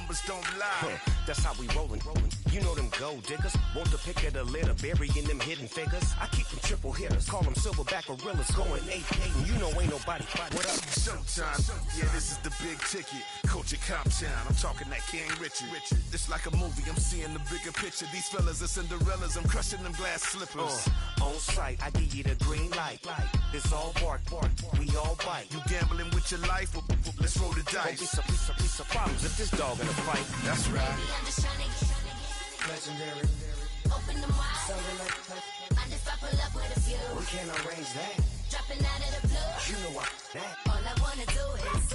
numbers don't lie. That's how we rollin'. You know them gold diggers. Want the pick of the litter, burying them hidden figures. I keep them triple hitters, call them silverback gorillas. Going 8-8, and you know ain't nobody. What up? Showtime. Yeah, this is the big ticket. Culture Cop Town. I'm talking that King Richard. It's like a movie. I'm seeing the bigger picture. These fellas are Cinderellas. I'm crushing them glass slippers. On sight, I give you the green light. It's all bark. We all bite. You gambling with your life? Let's roll the dice. Piece of problems if this dog in a fight. That's right. Legendary. Open them wide. Sounding like I just I pull up with a few. we can't arrange that. Dropping out of the blue. You know what? That. All I wanna do is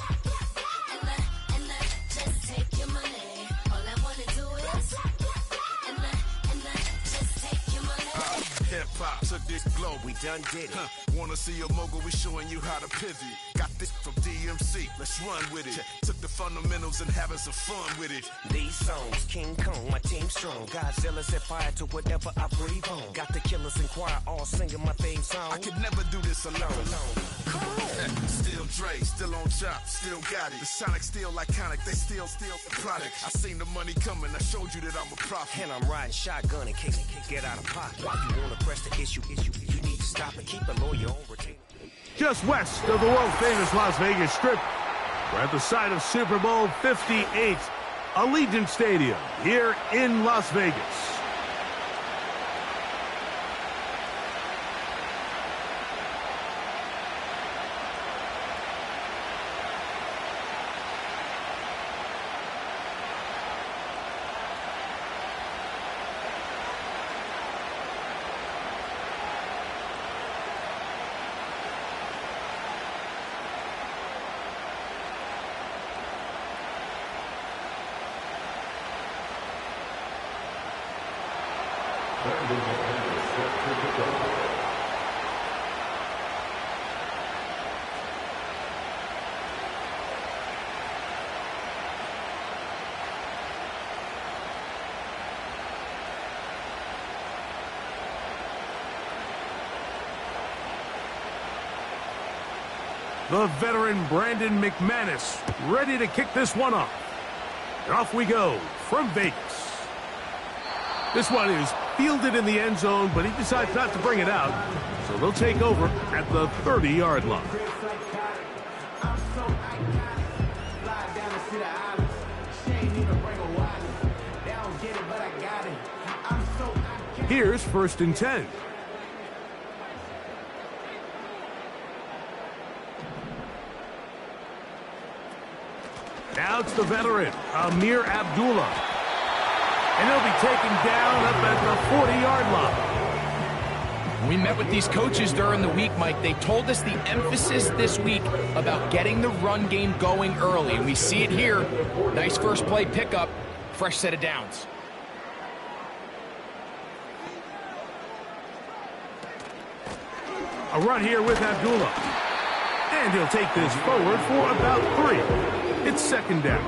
and just take your money. All I wanna do is and just take your money. Hip-hop took this globe. We done did it. Wanna see a mogul? We showing you how to pivot. Got this from DMC. Let's run with it. Took the fundamentals and having some fun with it. These songs, King Kong, my team strong. Godzilla set fire to whatever I breathe on. Got the killers in choir all singing my theme song. I could never do this alone. Still Dre, still on top, still got it. The Sonic still iconic, they still the product. I seen the money coming, I showed you that I'm a prophet. And I'm riding shotgun in case it get out of pocket. Why you wanna press the issue? You need to stop and keep a lawyer on retain. Just west of the world-famous Las Vegas Strip, we're at the site of Super Bowl 58, Allegiant Stadium, here in Las Vegas. The veteran Brandon McManus ready to kick this one off. And off we go from Vegas. This one is fielded in the end zone, but he decides not to bring it out. So they'll take over at the 30-yard line. Here's 1st and 10. Now it's the veteran, Amir Abdullah. And he'll be taken down up at the 40-yard line. We met with these coaches during the week, Mike. They told us the emphasis this week about getting the run game going early. And we see it here. Nice first play pickup, fresh set of downs. A run here with Abdullah. And he'll take this forward for about 3. It's 2nd down.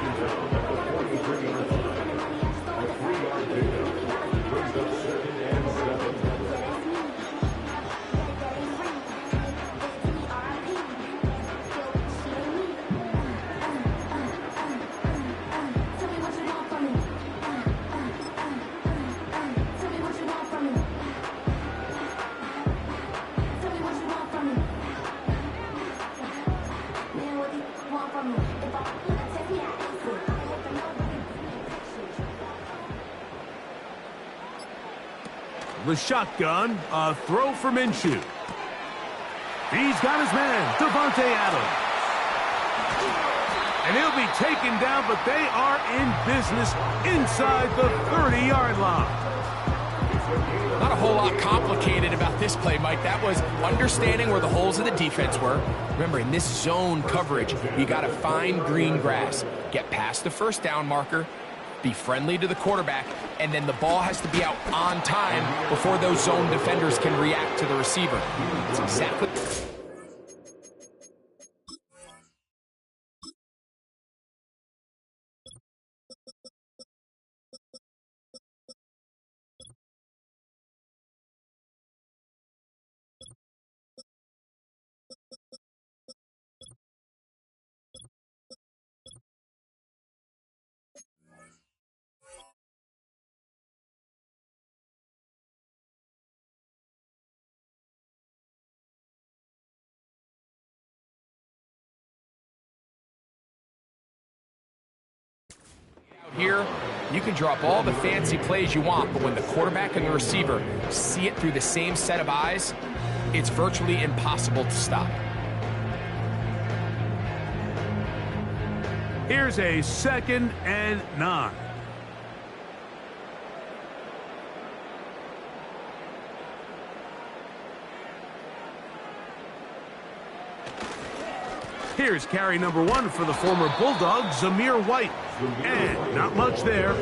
The shotgun, a throw for Minshew. He's got his man, Devontae Adams. And he'll be taken down, but they are in business inside the 30-yard line. Not a whole lot complicated about this play, Mike. That was understanding where the holes of the defense were. Remember, in this zone coverage, you got to find green grass. Get past the first down marker, be friendly to the quarterback, and then the ball has to be out on time before those zone defenders can react to the receiver. That's exactly... Here, you can draw up all the fancy plays you want, but when the quarterback and the receiver see it through the same set of eyes, it's virtually impossible to stop. Here's a 2nd and 9. Here's carry number 1 for the former Bulldog, Zamir White. And not much there.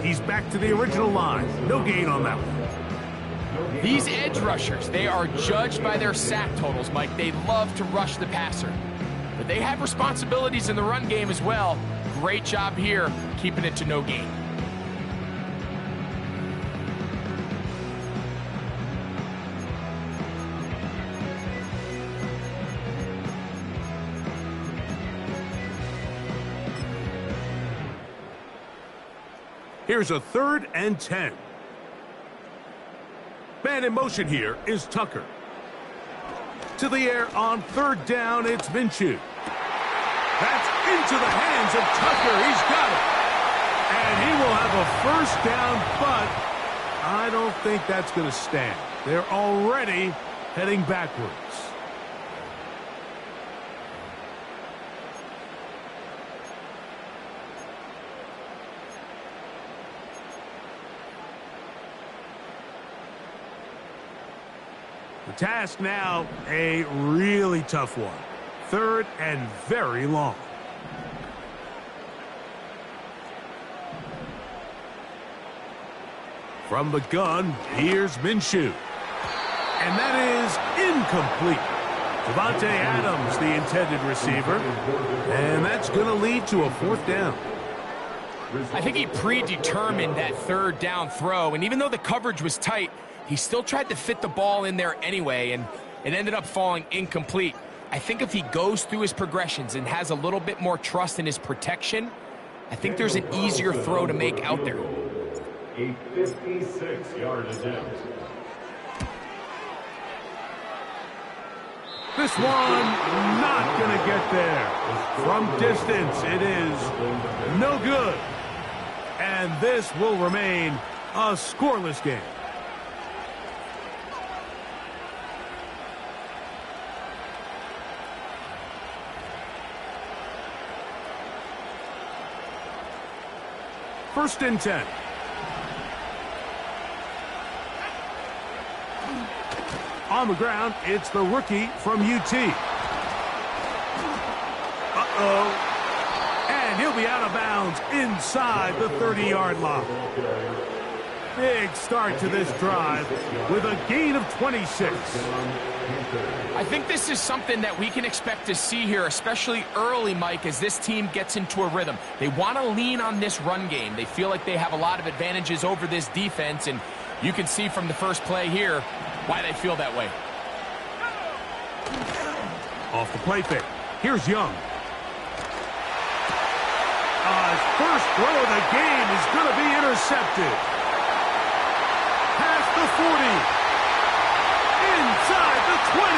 He's back to the original line. No gain on that one. These edge rushers, they are judged by their sack totals, Mike. They love to rush the passer. But they have responsibilities in the run game as well. Great job here, keeping it to no gain. Here's a 3rd and 10. Man in motion here is Tucker. To the air on 3rd down, it's Minshew. That's into the hands of Tucker. He's got it. And he will have a 1st down, but I don't think that's going to stand. They're already heading backwards. The task now, a really tough one. 3rd and very long. From the gun, here's Minshew. And that is incomplete. Devontae Adams, the intended receiver. And that's going to lead to a 4th down. I think he predetermined that 3rd down throw, and even though the coverage was tight, he still tried to fit the ball in there anyway, and it ended up falling incomplete. I think if he goes through his progressions and has a little bit more trust in his protection, I think there's an easier throw to make out there. A 56-yard attempt. This one not going to get there. From distance, it is no good. And this will remain a scoreless game. First and 10. On the ground, it's the rookie from UT. And he'll be out of bounds inside the 30-yard line. Big start to this drive with a gain of 26. I think this is something that we can expect to see here, especially early, Mike, as this team gets into a rhythm. They want to lean on this run game. They feel like they have a lot of advantages over this defense, and you can see from the first play here why they feel that way. Off the play fake. Here's Young. His first throw of the game is going to be intercepted. Past the 40. Inside the 20.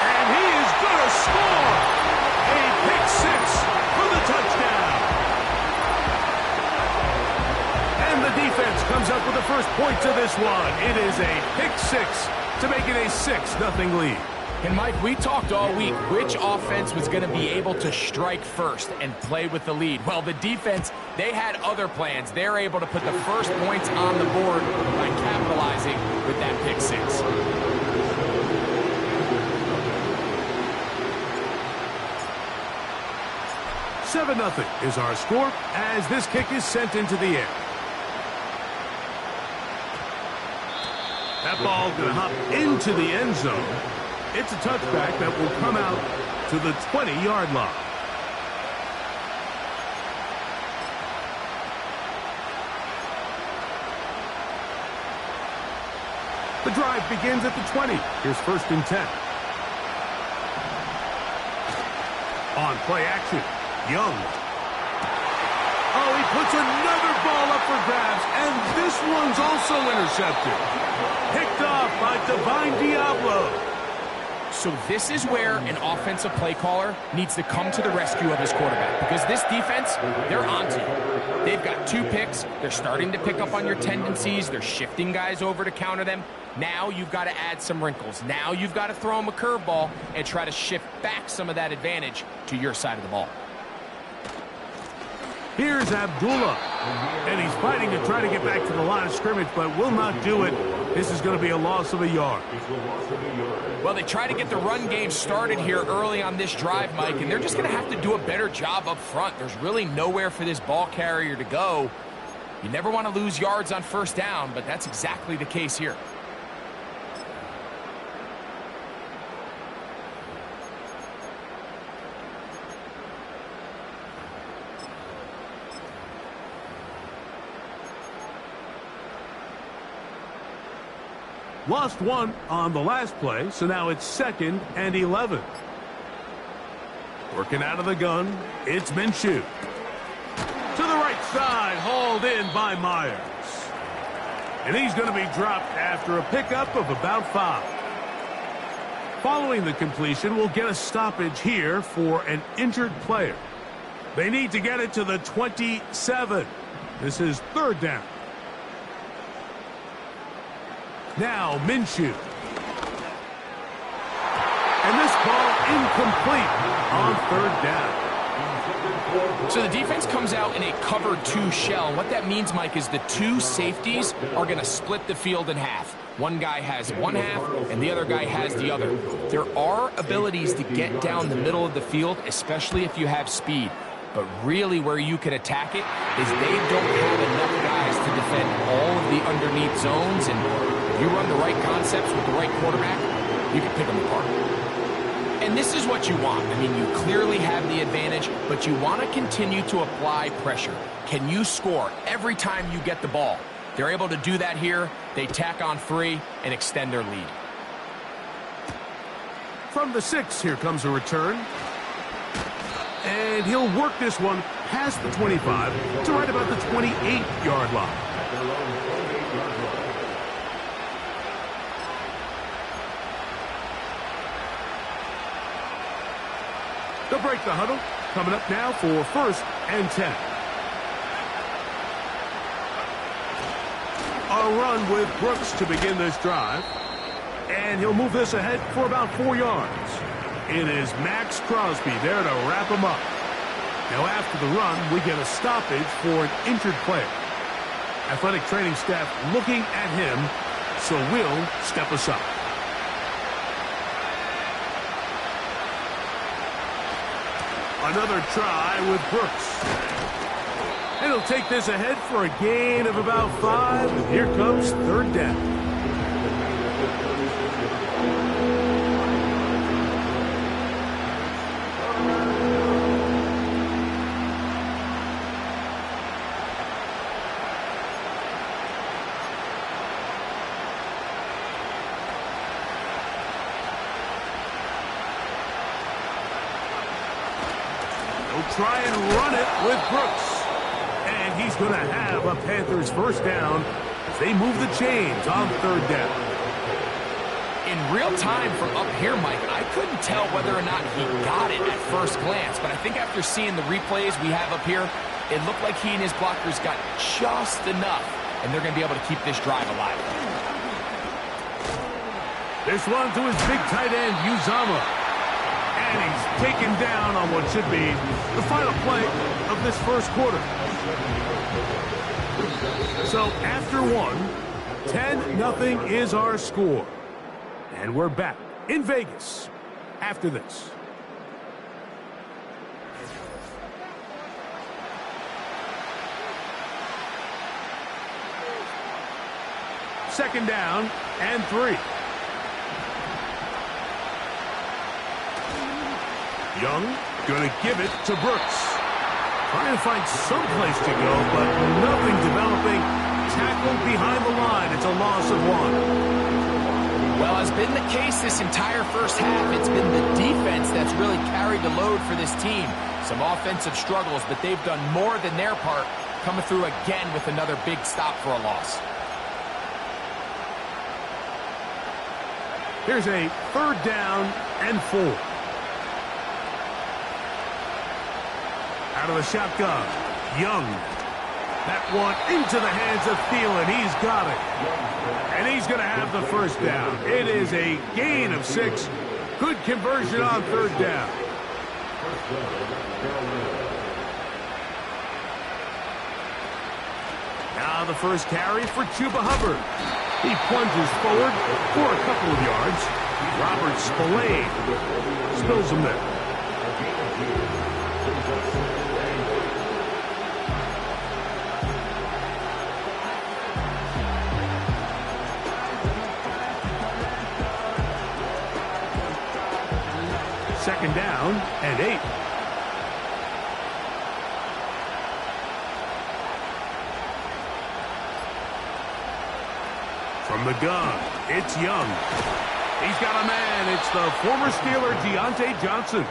And he is going to score. A pick 6 for the touchdown. And the defense comes up with the first points of this one. It is a pick 6 to make it a 6-0 lead. And Mike, we talked all week which offense was going to be able to strike first and play with the lead. Well, the defense, they had other plans. They're able to put the first points on the board by capitalizing with that pick 6. $7-0 is our score as this kick is sent into the air. That ball going to hop into the end zone. It's a touchback that will come out to the 20-yard line. The drive begins at the 20. Here's 1st and 10. On play action, Young. Oh, he puts another ball up for grabs, and this one's also intercepted. Picked off by Divine Diablo. So this is where an offensive play caller needs to come to the rescue of his quarterback, because this defense, they're onto you. They've got 2 picks. They're starting to pick up on your tendencies. They're shifting guys over to counter them. Now you've got to add some wrinkles. Now you've got to throw them a curveball and try to shift back some of that advantage to your side of the ball. Here's Abdullah, and he's fighting to try to get back to the line of scrimmage, but will not do it. This is going to be a loss of a yard. Well, they try to get the run game started here early on this drive, Mike, and they're just going to have to do a better job up front. There's really nowhere for this ball carrier to go. You never want to lose yards on first down, but that's exactly the case here. Lost 1 on the last play, so now it's 2nd and 11. Working out of the gun, it's Minshew. To the right side, hauled in by Myers. And he's going to be dropped after a pickup of about 5. Following the completion, we'll get a stoppage here for an injured player. They need to get it to the 27. This is 3rd down. Now Minshew. And this ball incomplete on 3rd down. So the defense comes out in a cover 2 shell. What that means, Mike, is the 2 safeties are going to split the field in half. One guy has one half, and the other guy has the other. There are abilities to get down the middle of the field, especially if you have speed. But really where you can attack it is they don't have enough guys to defend all of the underneath zones, and if you run the right concepts with the right quarterback, you can pick them apart. And this is what you want. I mean, you clearly have the advantage, but you want to continue to apply pressure. Can you score every time you get the ball? They're able to do that here. They tack on 3 and extend their lead. From the 6, here comes a return. And he'll work this one past the 25 to right about the 28-yard line. They'll break the huddle. Coming up now for 1st and 10. A run with Brooks to begin this drive. And he'll move this ahead for about 4 yards. It is Max Crosby there to wrap him up. Now after the run, we get a stoppage for an injured player. Athletic training staff looking at him, so we'll step aside. Another try with Brooks. And he'll take this ahead for a gain of about 5. And here comes 3rd down. Try and run it with Brooks. And he's going to have a Panthers 1st down as they move the chains on 3rd down. In real time from up here, Mike, I couldn't tell whether or not he got it at first glance, but I think after seeing the replays we have up here, it looked like he and his blockers got just enough, and they're going to be able to keep this drive alive. This one to his big tight end, Uzama. And he's taken down on what should be the final play of this 1st quarter. So after 1, 10-0 is our score. And we're back in Vegas after this. Second down and 3. Young going to give it to Brooks. Trying to find some place to go, but nothing developing. Tackled behind the line. It's a loss of 1. Well, as been the case this entire first half, it's been the defense that's really carried the load for this team. Some offensive struggles, but they've done more than their part, coming through again with another big stop for a loss. Here's a 3rd down and 4. Out of the shotgun, Young. That one into the hands of Thielen. He's got it. And he's going to have the 1st down. It is a gain of 6. Good conversion on 3rd down. Now the first carry for Chuba Hubbard. He plunges forward for a couple of yards. Robert Spillane spills him there. Second down and 8. From the gun, it's Young. He's got a man. It's the former Steeler, Deontay Johnson.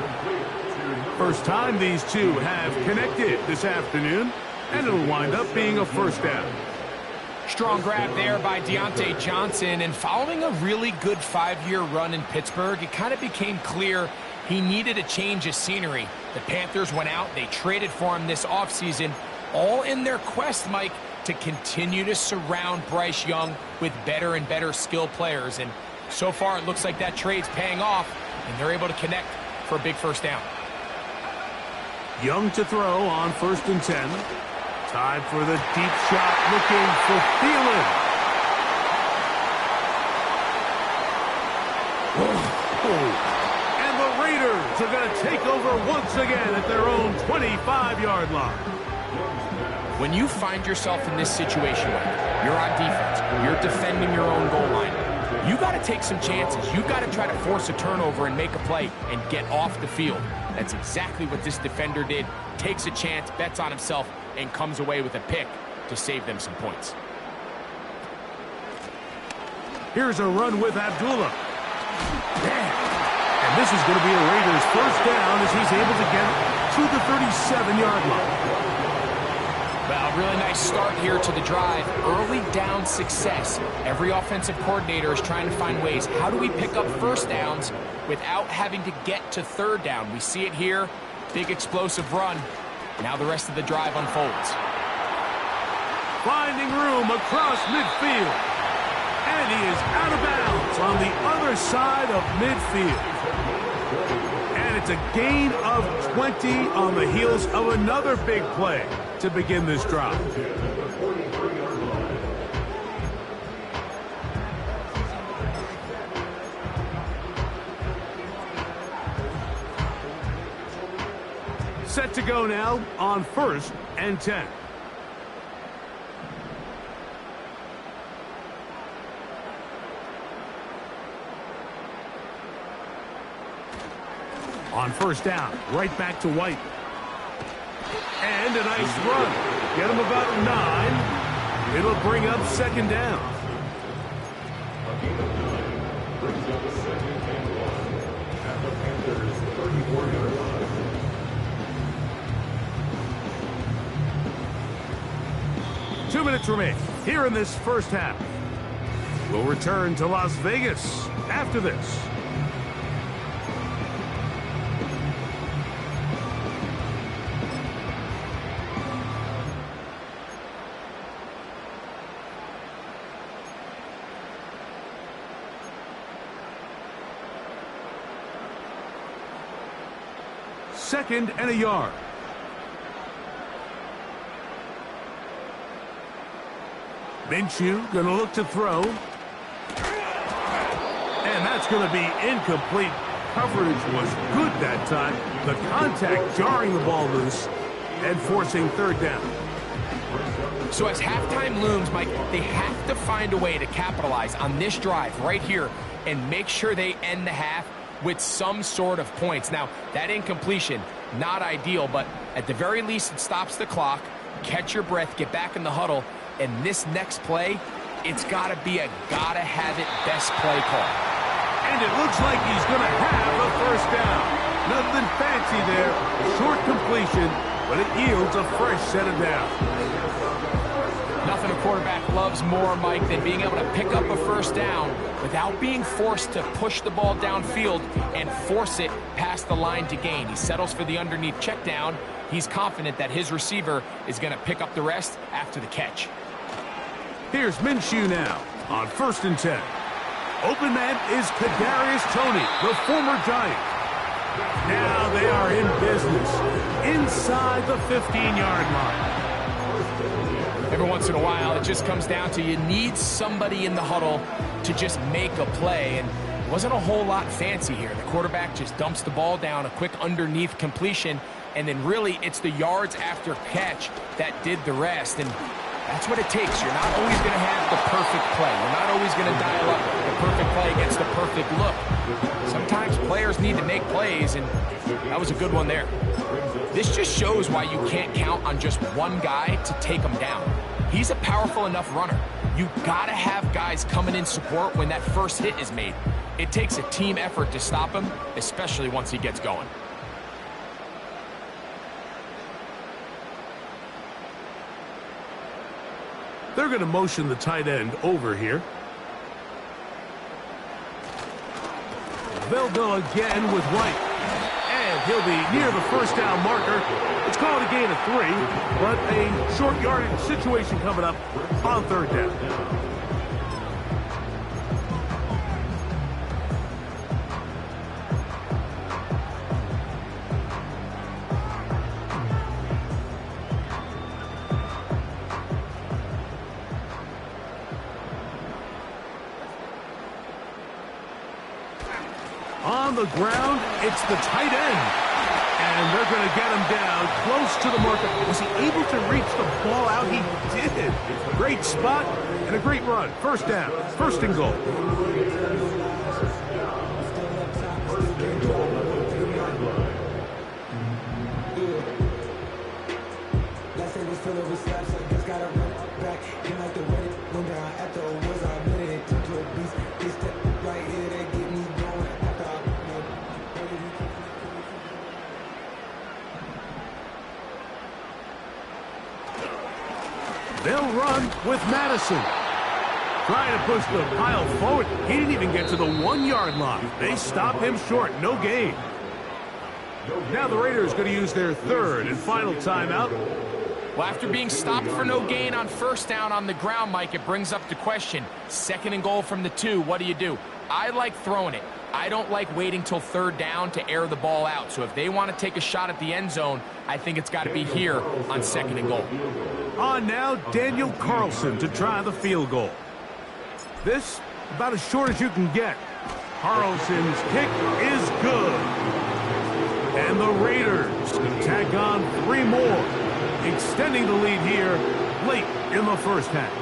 First time these two have connected this afternoon, and it'll wind up being a 1st down. Strong grab there by Deontay Johnson, and following a really good 5-year run in Pittsburgh, it kind of became clear he needed a change of scenery. The Panthers went out, they traded for him this offseason, all in their quest, Mike, to continue to surround Bryce Young with better and better skill players. And so far, it looks like that trade's paying off, and they're able to connect for a big 1st down. Young to throw on 1st and 10. Time for the deep shot, looking for Thielen. And the Raiders are going to take over once again at their own 25-yard line. When you find yourself in this situation, you're on defense, you're defending your own goal line, you got to take some chances. You got to try to force a turnover and make a play and get off the field. That's exactly what this defender did. Takes a chance, bets on himself, and comes away with a pick to save them some points. Here's a run with Abdullah. And this is going to be a Raiders 1st down as he's able to get to the 37-yard line. Well, really nice start here to the drive. Early down success. Every offensive coordinator is trying to find ways. How do we pick up 1st downs without having to get to 3rd down? We see it here. Big explosive run. Now the rest of the drive unfolds. Finding room across midfield. And he is out of bounds on the other side of midfield. And it's a gain of 20 on the heels of another big play to begin this drive. Set to go now on 1st and 10. On 1st down, right back to White. And a nice run. Get him about 9. It'll bring up 2nd down. Brings up 2nd and 1 at the Panthers' 34-yard line. 2 minutes remain here in this 1st half. We'll return to Las Vegas after this. Second and a yard. Minshew going to look to throw. And that's going to be incomplete. Coverage was good that time. The contact jarring the ball loose and forcing 3rd down. So as halftime looms, Mike, they have to find a way to capitalize on this drive right here and make sure they end the half with some sort of points. Now, that incompletion, not ideal, but at the very least, it stops the clock. Catch your breath, get back in the huddle, and this next play, it's got to be a gotta-have-it best play call. And it looks like he's going to have a 1st down. Nothing fancy there. Short completion, but it yields a fresh set of downs. Nothing a quarterback loves more, Mike, than being able to pick up a first down without being forced to push the ball downfield and force it past the line to gain. He settles for the underneath check down. He's confident that his receiver is going to pick up the rest after the catch. Here's Minshew now on 1st and 10. Open man is Kadarius Toney, the former Giant. Now they are in business inside the 15-yard line. Every once in a while, it just comes down to you need somebody in the huddle to just make a play, and it wasn't a whole lot fancy here. The quarterback just dumps the ball down, a quick underneath completion, and then really it's the yards after catch that did the rest, and that's what it takes. You're not always going to have the perfect play. You're not always going to dial up the perfect play against the perfect look. Sometimes players need to make plays, and that was a good one there. This just shows why you can't count on just one guy to take him down. He's a powerful enough runner. You got to have guys coming in support when that first hit is made. It takes a team effort to stop him, especially once he gets going. They're going to motion the tight end over here. They'll go again with White. And he'll be near the first down marker. It's called a gain of 3, but a short yardage situation coming up on 3rd down. On the ground, it's the tight end. And they're going to get him down close to the marker. Was he able to reach the ball out? He did. Great spot and a great run. First down, 1st and goal. They'll run with Madison. Trying to push the pile forward. He didn't even get to the 1-yard line. They stop him short. No gain. Now the Raiders going to use their 3rd and final timeout. Well, after being stopped for no gain on first down on the ground, Mike, it brings up the question. 2nd and goal from the 2. What do? I like throwing it. I don't like waiting till 3rd down to air the ball out. So if they want to take a shot at the end zone, I think it's got to be here on 2nd and goal. On now, Daniel Carlson to try the field goal. This, about as short as you can get. Carlson's kick is good. And the Raiders can tack on 3 more, extending the lead here late in the first half.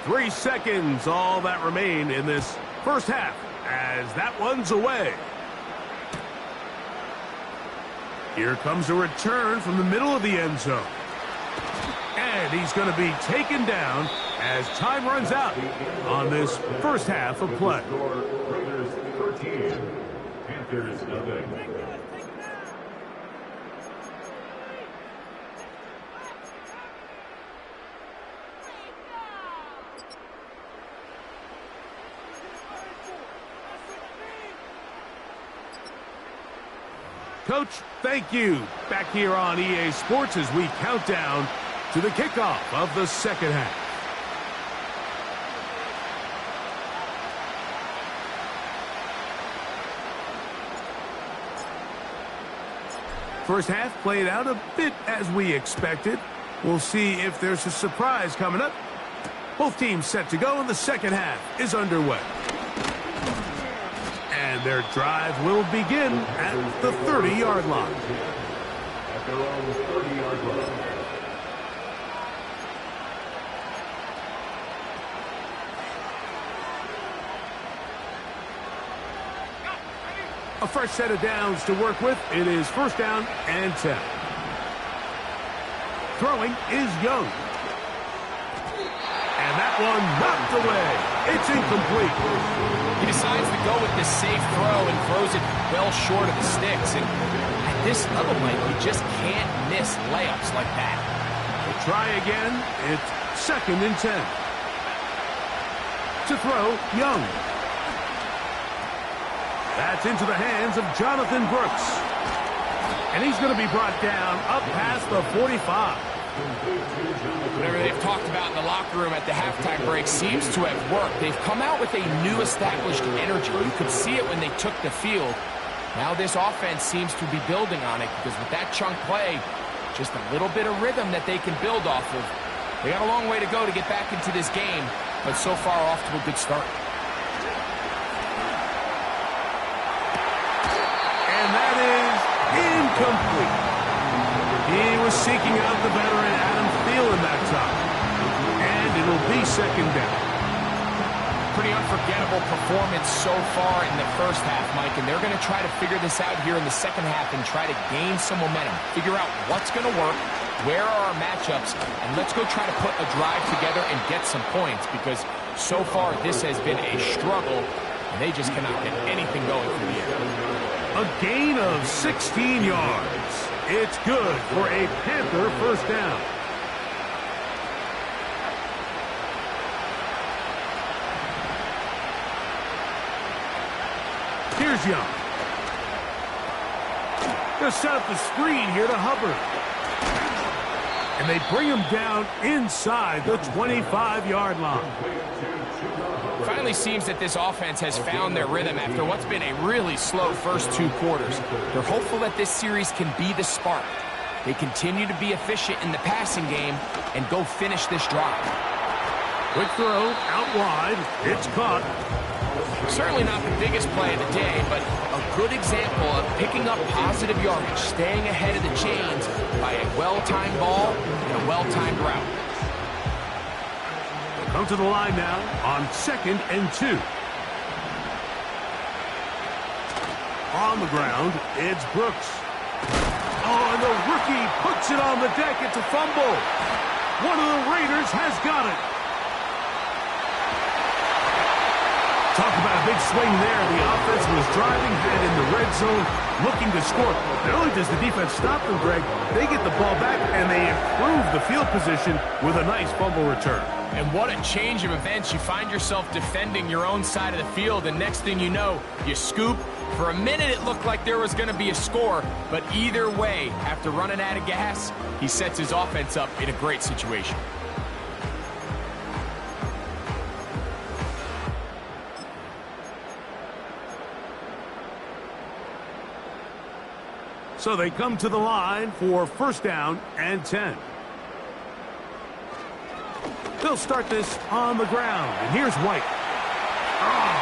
Three seconds, all that remain in this first half, as that one's away. Here comes a return from the middle of the end zone. And he's going to be taken down as time runs out on this first half of play. Raiders 13, Panthers nothing. Coach, thank you. Back here on EA Sports as we count down to the kickoff of the second half. First half played out a bit as we expected. We'll see if there's a surprise coming up. Both teams set to go, and the second half is underway. And their drive will begin at the 30-yard line. At their own 30-yard line. A fresh set of downs to work with. It is first down and 10. Throwing is Young. And that one knocked away. It's incomplete. He decides to go with the safe throw and throws it well short of the sticks. And at this level, Mike, you just can't miss layups like that. We'll try again. It's 2nd and 10. To throw, Young. That's into the hands of Jonathan Brooks. And he's going to be brought down up past the 45. Whatever they've talked about in the locker room at the halftime break seems to have worked. They've come out with a new established energy. You could see it when they took the field. Now this offense seems to be building on it because with that chunk play, just a little bit of rhythm that they can build off of. They got a long way to go to get back into this game, but so far off to a good start. And that is incomplete. He was seeking out the veteran Adam Thielen that time. And it'll be 2nd down. Pretty unforgettable performance so far in the first half, Mike, and they're going to try to figure this out here in the second half and try to gain some momentum. Figure out what's going to work, where are our matchups, and let's go try to put a drive together and get some points because so far this has been a struggle, and they just cannot get anything going through the air. A gain of 16 yards. It's good for a Panther 1st down. Here's Young. Gonna set up the screen here to Hubbard. And they bring him down inside the 25-yard line. Finally seems that this offense has found their rhythm after what's been a really slow first 2 quarters. They're hopeful that this series can be the spark. They continue to be efficient in the passing game and go finish this drive. Quick throw, out wide. It's caught. Certainly not the biggest play of the day, but a good example of picking up positive yardage, staying ahead of the chains by a well-timed ball and a well-timed route. Come to the line now on 2nd and 2. On the ground, it's Brooks. Oh, and the rookie puts it on the deck. It's a fumble. One of the Raiders has got it. Talk about a big swing there. The offense was driving, headed in the red zone, looking to score. Not only does the defense stop them, Greg, they get the ball back and they improve the field position with a nice fumble return. And what a change of events. You find yourself defending your own side of the field, and next thing you know, you scoop. For a minute, it looked like there was going to be a score, but either way, after running out of gas, he sets his offense up in a great situation. So they come to the line for 1st down and 10. They'll start this on the ground, and here's White. Oh.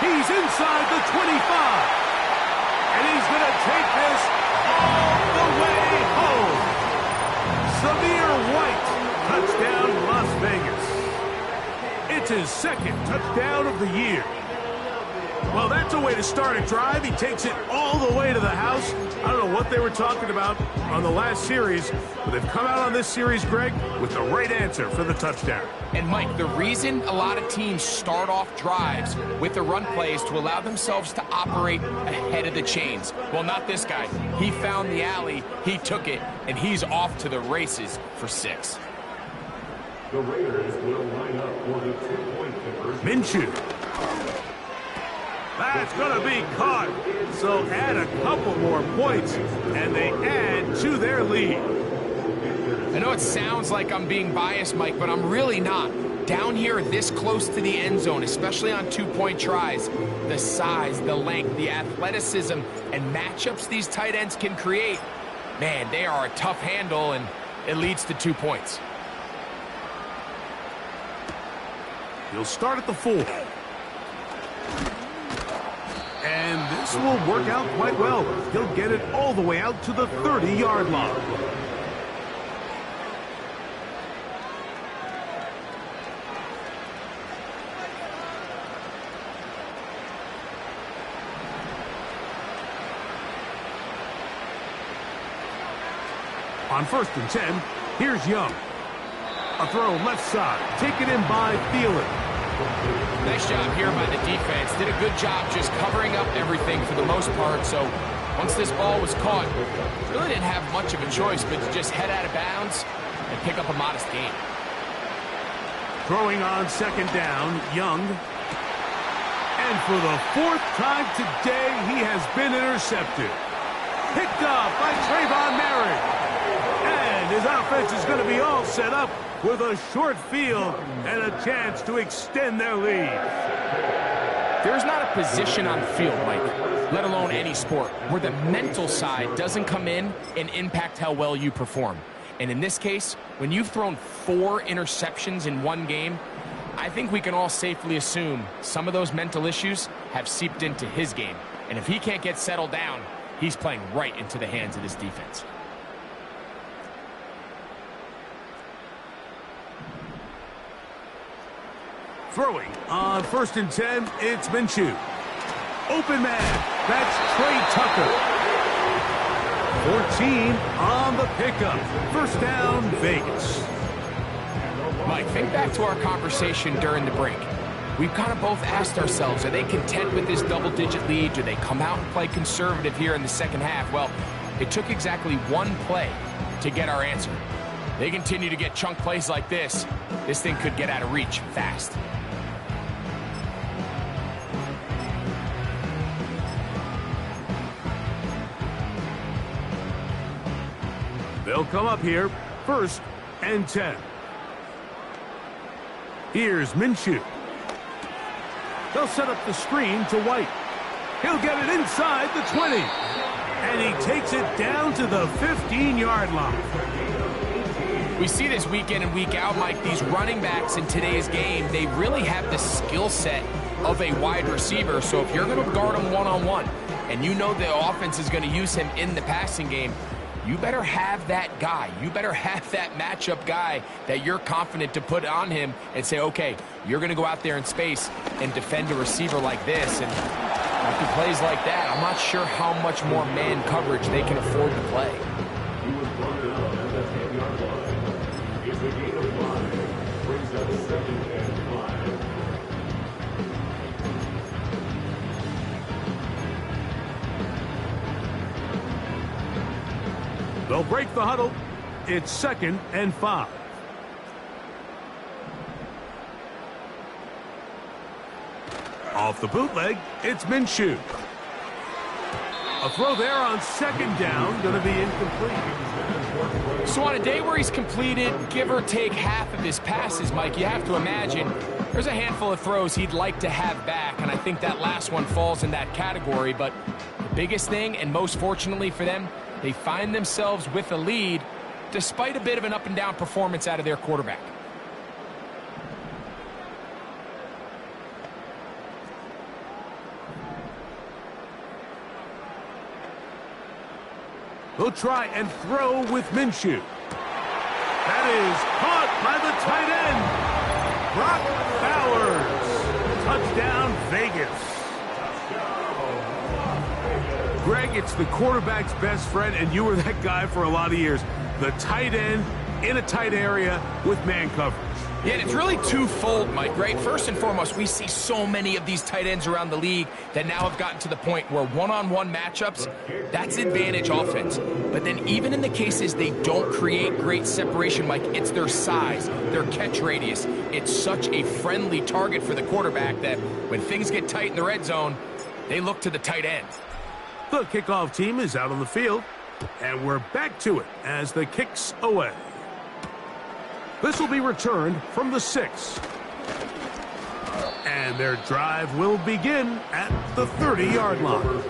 He's inside the 25, and he's going to take this all the way home. Samir White, touchdown Las Vegas. It's his 2nd touchdown of the year. Well, that's a way to start a drive. He takes it all the way to the house. I don't know what they were talking about on the last series, but they've come out on this series, Greg, with the right answer for the touchdown. And, Mike, the reason a lot of teams start off drives with the run play is to allow themselves to operate ahead of the chains. Well, not this guy. He found the alley, he took it, and he's off to the races for 6. The Raiders will line up for the 2-point conversion. Minshew. That's going to be caught. So add a couple more points, and they add to their lead. I know it sounds like I'm being biased, Mike, but I'm really not. Down here this close to the end zone, especially on 2-point tries, the size, the length, the athleticism, and matchups these tight ends can create, man, they are a tough handle, and it leads to 2 points. He'll start at the 4. And this will work out quite well. He'll get it all the way out to the 30-yard line. On 1st and 10, here's Young. A throw left side, taken in by Thielen. Nice job here by the defense. Did a good job just covering up everything for the most part, so Once this ball was caught, really didn't have much of a choice but to just head out of bounds and pick up a modest gain. Throwing on second down, Young. And for the fourth time today, he has been intercepted. Picked up by Trayvon Merritt. And his offense is going to be all set up with a short field and a chance to extend their lead. There's not a position on the field, Mike, let alone any sport, where the mental side doesn't come in and impact how well you perform. And in this case, when you've thrown 4 interceptions in one game, I think we can all safely assume some of those mental issues have seeped into his game. And if he can't get settled down, he's playing right into the hands of this defense. Throwing on 1st and 10, it's Minshew. Open man, that's Trey Tucker. 14 on the pickup. First down, Vegas. Mike, think back to our conversation during the break. We've kind of both asked ourselves, are they content with this double-digit lead? Do they come out and play conservative here in the second half? Well, it took exactly one play to get our answer. They continue to get chunk plays like this. This thing could get out of reach fast. They'll come up here, 1st and 10. Here's Minshew. They'll set up the screen to White. He'll get it inside the 20. And he takes it down to the 15-yard line. We see this week in and week out, Mike. These running backs in today's game, they really have the skill set of a wide receiver. So if you're going to guard him one-on-one, and you know the offense is going to use him in the passing game, you better have that guy. You better have that matchup guy that you're confident to put on him and say, okay, you're going to go out there in space and defend a receiver like this. And after plays like that, I'm not sure how much more man coverage they can afford to play. He was brought down at the 10-yard line. It's a gain of 5. Brings up 2nd and 5. They'll break the huddle. It's 2nd and 5. Off the bootleg, it's Minshew. A throw there on 2nd down, going to be incomplete. So on a day where he's completed, give or take half of his passes, Mike, you have to imagine there's a handful of throws he'd like to have back, and I think that last one falls in that category. But the biggest thing, and most fortunately for them, they find themselves with a lead despite a bit of an up-and-down performance out of their quarterback. They'll try and throw with Minshew. That is caught by the tight end. Brock Bowers. Touchdown, Vegas. Greg, it's the quarterback's best friend, and you were that guy for a lot of years. The tight end in a tight area with man coverage. Yeah, and it's really twofold, Mike, right? First and foremost, we see so many of these tight ends around the league that now have gotten to the point where one-on-one matchups, that's advantage offense. But then even in the cases they don't create great separation, Mike, it's their size, their catch radius. It's such a friendly target for the quarterback that when things get tight in the red zone, they look to the tight end. The kickoff team is out on the field, and we're back to it as the kick's away. This will be returned from the 6. And their drive will begin at the 30-yard line.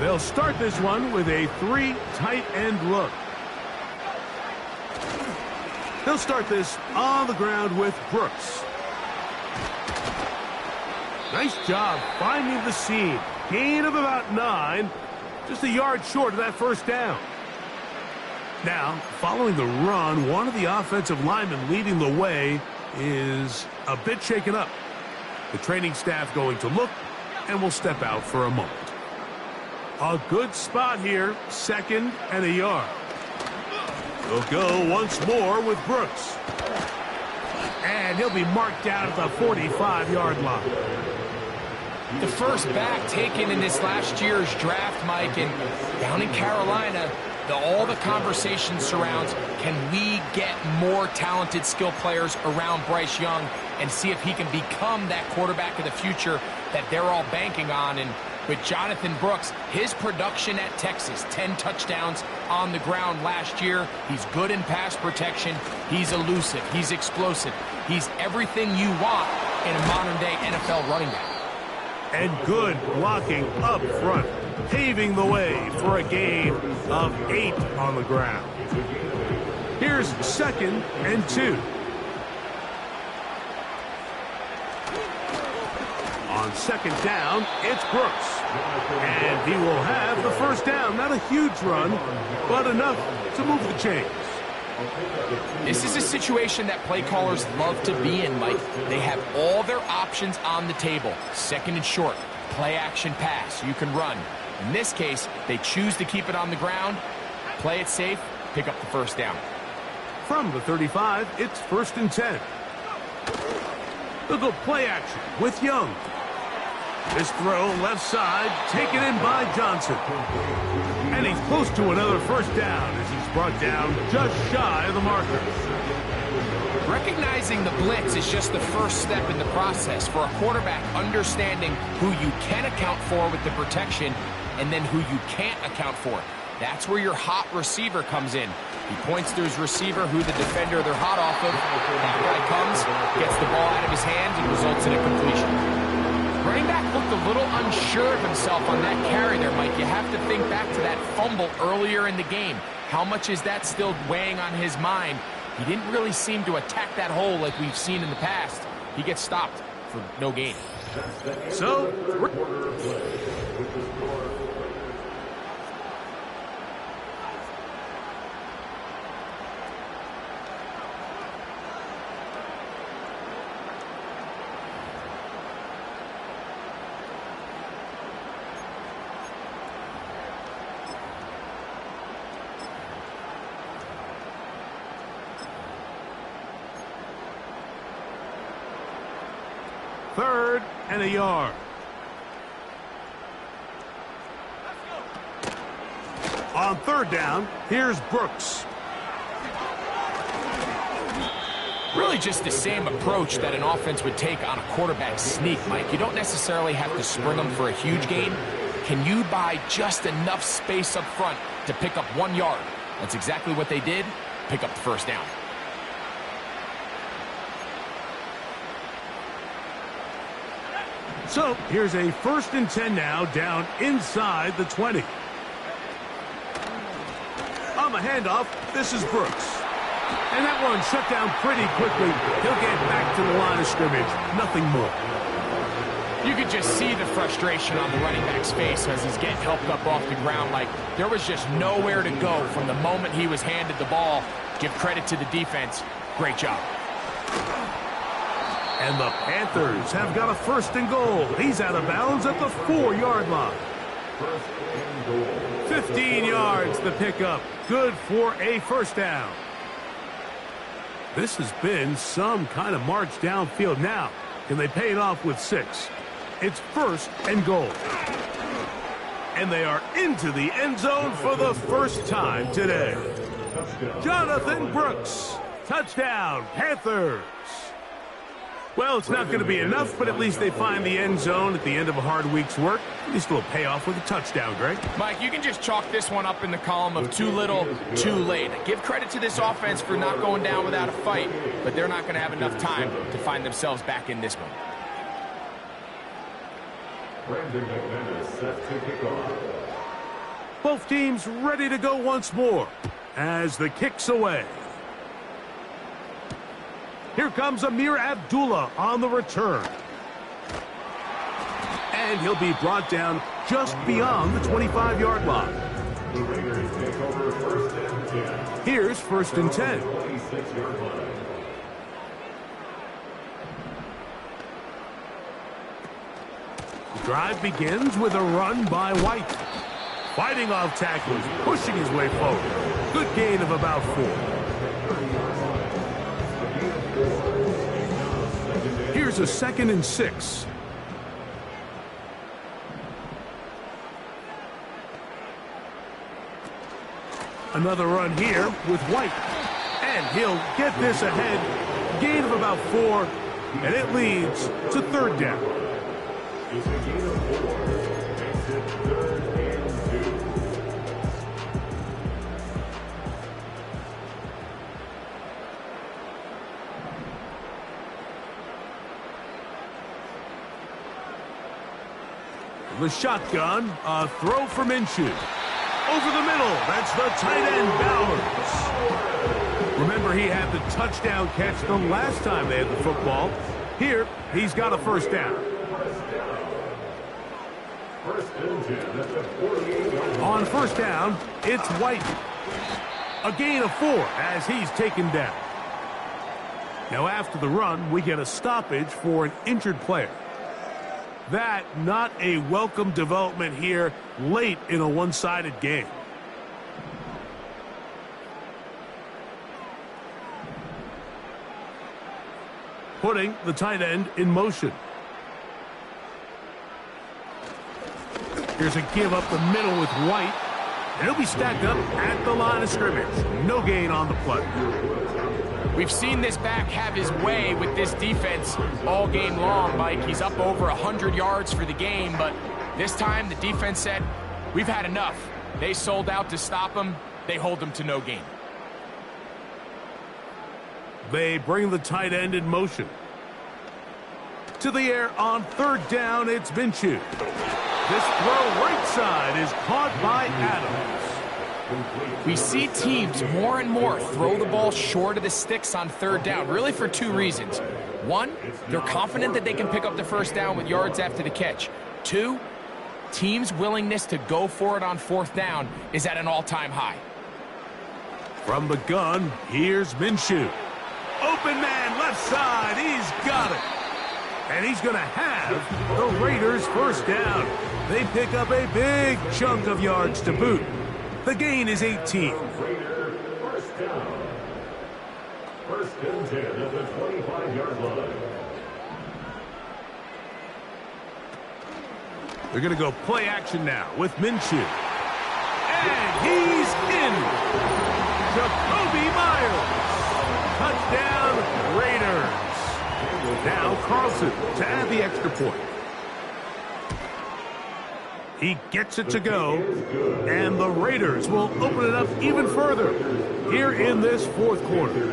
They'll start this one with a 3 tight end look. They'll start this on the ground with Brooks. Nice job finding the seam. Gain of about 9. Just a yard short of that first down. Now, following the run, one of the offensive linemen leading the way is a bit shaken up. The training staff going to look and will step out for a moment. A good spot here, 2nd and a yard. They'll go once more with Brooks. And he'll be marked down at the 45-yard line. The first back taken in this last year's draft, Mike, and down in Carolina, all the conversation surrounds, can we get more talented skill players around Bryce Young and see if he can become that quarterback of the future that they're all banking on? And with Jonathan Brooks, his production at Texas, 10 touchdowns on the ground last year. He's good in pass protection. He's elusive. He's explosive. He's everything you want in a modern-day NFL running back. And good blocking up front, paving the way for a gain of 8 on the ground. Here's 2nd and 2. On 2nd down, it's Brooks. And he will have the first down. Not a huge run, but enough to move the chains. This is a situation that play callers love to be in, Mike. They have all their options on the table. 2nd and short, play action pass. You can run. In this case, they choose to keep it on the ground, play it safe, pick up the first down. From the 35, it's 1st and 10. They'll go play action with Young. This throw left side, taken in by Johnson. And he's close to another first down as he's brought down just shy of the marker. Recognizing the blitz is just the first step in the process for a quarterback, understanding who you can account for with the protection and then who you can't account for. That's where your hot receiver comes in. He points to his receiver, who the defender they're hot off of. That guy comes, gets the ball out of his hands, and results in a completion. Running back looked a little unsure of himself on that carry there, Mike. You have to think back to that fumble earlier in the game. How much is that still weighing on his mind? He didn't really seem to attack that hole like we've seen in the past. He gets stopped for no gain. So, third and a yard. On 3rd down, here's Brooks. Really just the same approach that an offense would take on a quarterback sneak, Mike. You don't necessarily have to spring them for a huge gain. Can you buy just enough space up front to pick up 1 yard? That's exactly what they did. Pick up the first down. So, here's a 1st and 10 now, down inside the 20. On the handoff, this is Brooks. And that one shut down pretty quickly. He'll get back to the line of scrimmage. Nothing more. You could just see the frustration on the running back's face as he's getting helped up off the ground. Like, there was just nowhere to go from the moment he was handed the ball. Give credit to the defense. Great job. And the Panthers have got a 1st and goal. He's out of bounds at the 4-yard line. 15 yards the pickup. Good for a first down. This has been some kind of march downfield. Now, can they pay it off with 6? It's 1st and goal. And they are into the end zone for the first time today. Jonathan Brooks. Touchdown, Panthers. Well, it's not going to be enough, but at least they find the end zone at the end of a hard week's work. At least a little payoff with a touchdown, Greg. Mike, you can just chalk this one up in the column of too little, too late. Give credit to this offense for not going down without a fight, but they're not going to have enough time to find themselves back in this one. Brandon McManus set to kick off. Both teams ready to go once more as the kick's away. Here comes Amir Abdullah on the return. And he'll be brought down just beyond the 25-yard line. The Raiders take over 1st and 10. Here's 1st and 10. 26-yard line. The drive begins with a run by White. Fighting off tackles, pushing his way forward. Good gain of about 4. Here's a 2nd and 6. Another run here with White. And he'll get this ahead. Gain of about 4. And it leads to 3rd down. It's a gain of 4. Makes it 3rd and 2. The shotgun, a throw for Minshew. Over the middle, that's the tight end, Bowers. Remember, he had the touchdown catch the last time they had the football. Here, he's got a 1st down. First and 10 at the 48-yard line. On 1st down, it's White. A gain of 4 as he's taken down. Now, after the run, we get a stoppage for an injured player. That, not a welcome development here late in a one-sided game. Putting the tight end in motion. Here's a give up the middle with White. And he'll be stacked up at the line of scrimmage. No gain on the play. We've seen this back have his way with this defense all game long, Mike. He's up over 100 yards for the game, but this time the defense said, we've had enough. They sold out to stop him. They hold him to no gain. They bring the tight end in motion. To the air on 3rd down, it's Minshew. This throw right side is caught by Adams. We see teams more and more throw the ball short of the sticks on 3rd down, really for 2 reasons. 1, they're confident that they can pick up the 1st down with yards after the catch. 2, teams' willingness to go for it on 4th down is at an all-time high. From the gun, here's Minshew. Open man, left side, he's got it. And he's going to have the Raiders' 1st down. They pick up a big chunk of yards to boot. The gain is 18. Raider, 1st down. 1st and 10 at the 25-yard line. They're going to go play action now with Minshew. And he's in. Jacoby Myers. Touchdown, Raiders. Now Carlson to add the extra point. He gets it to go, and the Raiders will open it up even further here in this 4th quarter.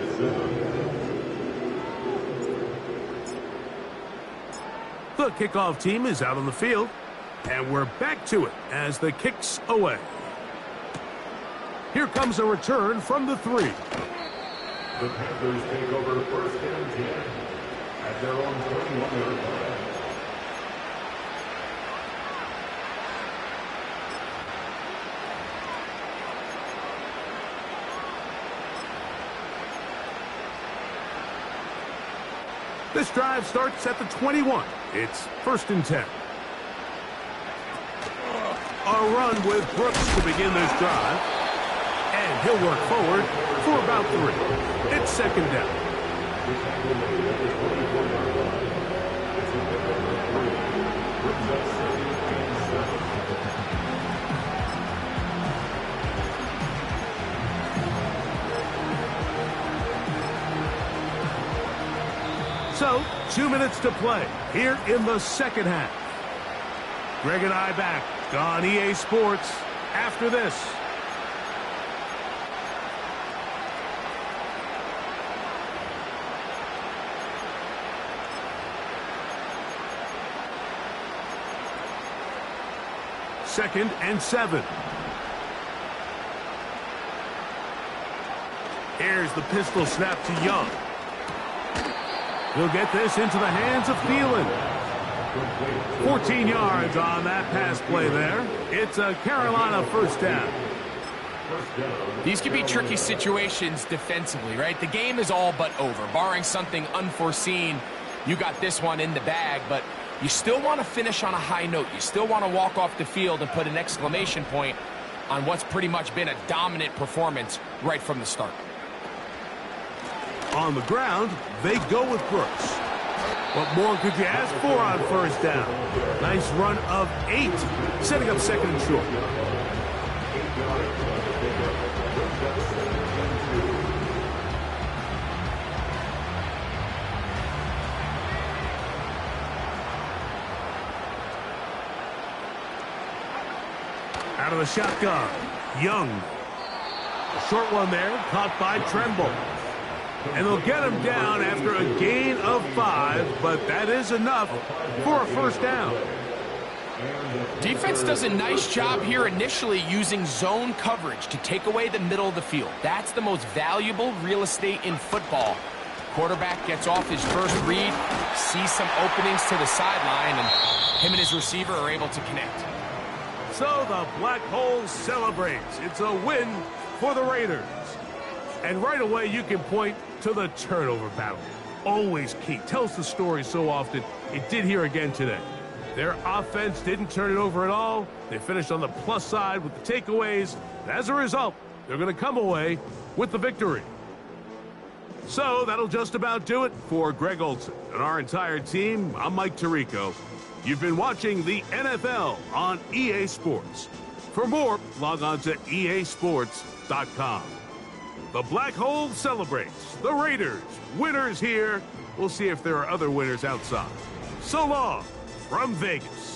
The kickoff team is out on the field, and we're back to it as the kick's away. Here comes a return from the 3. The Panthers take over 1st and 10 at their own 21-yard line. This drive starts at the 21. It's 1st and 10. A run with Brooks to begin this drive. And he'll work forward for about 3. It's 2nd down. So, 2 minutes to play here in the 2nd half. Greg and I back on EA Sports after this. Second and 7. Here's the pistol snap to Young. He'll get this into the hands of Thielen. 14 yards on that pass play there. It's a Carolina 1st down. These could be tricky situations defensively, right? The game is all but over. Barring something unforeseen, you got this one in the bag, but You still want to finish on a high note. You still want to walk off the field and put an exclamation point on what's pretty much been a dominant performance right from the start. On the ground, they go with Brooks. What more could you ask for on first down? Nice run of 8, setting up second and short. Out of the shotgun, Young. A short one there, caught by Tremble. And they'll get him down after a gain of 5, but that is enough for a first down. Defense does a nice job here initially using zone coverage to take away the middle of the field. That's the most valuable real estate in football. Quarterback gets off his first read, sees some openings to the sideline, and him and his receiver are able to connect. So the Black Hole celebrates. It's a win for the Raiders. And right away, you can point to the turnover battle. Always key. Tells the story so often. It did here again today. Their offense didn't turn it over at all. They finished on the plus side with the takeaways. And as a result, they're going to come away with the victory. So that'll just about do it for Greg Olson and our entire team. I'm Mike Tirico. You've been watching the NFL on EA Sports. For more, log on to easports.com. The Black Hole celebrates. The Raiders, winners here. We'll see if there are other winners outside. So long from Vegas.